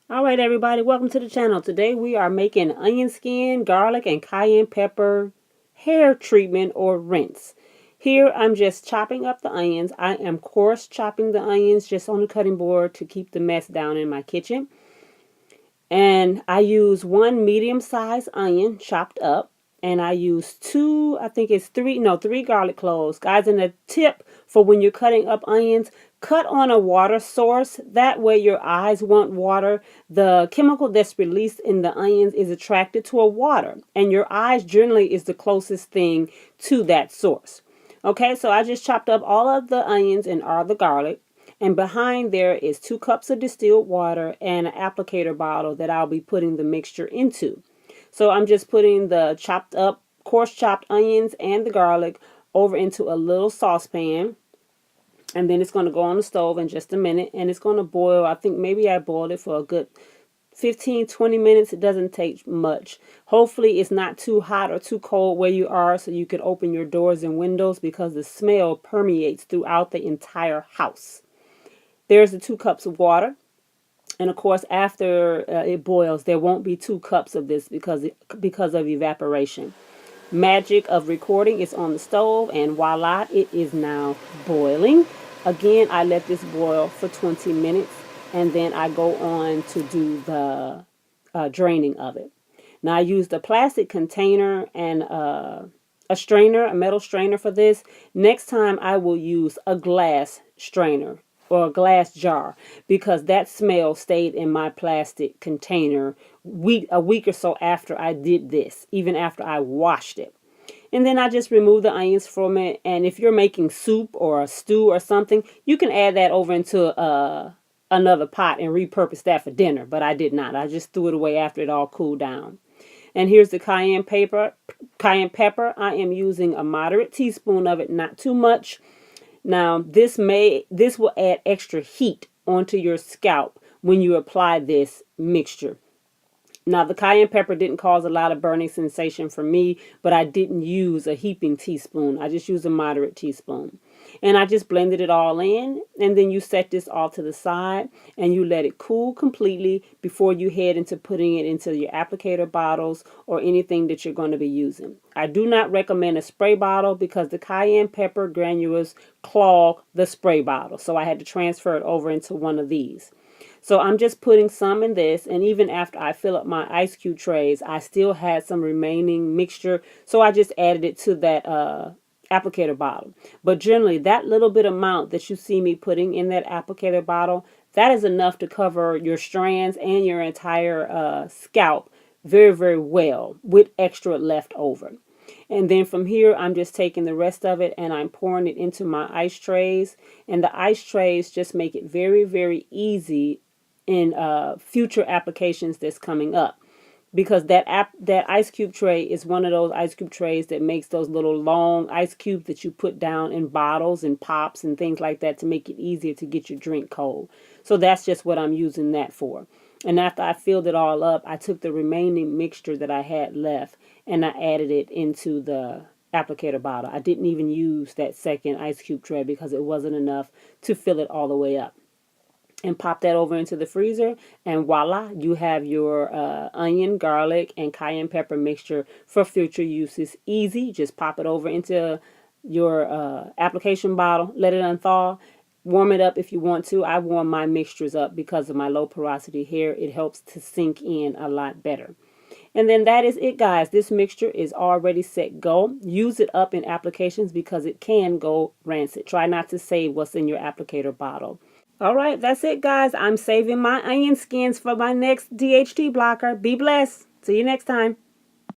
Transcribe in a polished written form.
All right, everybody, welcome to the channel. Today we are making onion skin, garlic, and cayenne pepper hair treatment or rinse. Here I'm just chopping up the onions. I am coarse chopping the onions just on the cutting board to keep the mess down in my kitchen. And I use one medium-sized onion chopped up. And I use two, I think it's three, no, three garlic cloves. Guys, and a tip for when you're cutting up onions, cut on a water source. That way your eyes want water. The chemical that's released in the onions is attracted to a water. And your eyes generally is the closest thing to that source. Okay, so I just chopped up all of the onions and all the garlic. And behind there is 2 cups of distilled water and an applicator bottle that I'll be putting the mixture into. So I'm just putting the chopped up, coarse chopped onions and the garlic over into a little saucepan. And then it's going to go on the stove in just a minute. And it's going to boil. I think maybe I boiled it for a good 15-20 minutes. It doesn't take much. Hopefully it's not too hot or too cold where you are, so you can open your doors and windows, because the smell permeates throughout the entire house. There's the 2 cups of water. And of course, after it boils, there won't be 2 cups of this because of evaporation. Magic of recording is on the stove, and voila, it is now boiling. Again, I let this boil for 20 minutes, and then I go on to do the draining of it. Now, I used a plastic container and a strainer, a metal strainer for this. Next time, I will use a glass strainer or a glass jar, because that smell stayed in my plastic container a week or so after I did this, even after I washed it. And then I just remove the onions from it. And if you're making soup or a stew or something, you can add that over into another pot and repurpose that for dinner. But I did not. I just threw it away after it all cooled down. And here's the cayenne pepper. I am using a moderate teaspoon of it, not too much. Now, this will add extra heat onto your scalp when you apply this mixture. Now, the cayenne pepper didn't cause a lot of burning sensation for me, but I didn't use a heaping teaspoon. I just used a moderate teaspoon. And I just blended it all in, and then you set this all to the side and you let it cool completely before you head into putting it into your applicator bottles or anything that you're going to be using. I do not recommend a spray bottle because the cayenne pepper granules clog the spray bottle. So I had to transfer it over into one of these. So I'm just putting some in this, and even after I fill up my ice cube trays, I still had some remaining mixture, so I just added it to that applicator bottle. But generally, that little bit amount that you see me putting in that applicator bottle, that is enough to cover your strands and your entire scalp very, very well, with extra left over. And then from here, I'm just taking the rest of it and I'm pouring it into my ice trays. And the ice trays just make it very, very easy in future applications that's coming up, because that ice cube tray is one of those ice cube trays that makes those little long ice cubes that you put down in bottles and pops and things like that to make it easier to get your drink cold. So that's just what I'm using that for. And after I filled it all up, I took the remaining mixture that I had left and I added it into the applicator bottle. I didn't even use that second ice cube tray because it wasn't enough to fill it all the way up. And pop that over into the freezer, and voila, you have your onion, garlic, and cayenne pepper mixture for future uses. Easy. Just pop it over into your application bottle, let it unthaw, warm it up if you want to. I warm my mixtures up because of my low porosity hair. It helps to sink in a lot better. And then that is it, guys. This mixture is already set go. Use it up in applications because it can go rancid. Try not to save what's in your applicator bottle. All right, that's it, guys. I'm saving my onion skins for my next DHT blocker. Be blessed. See you next time.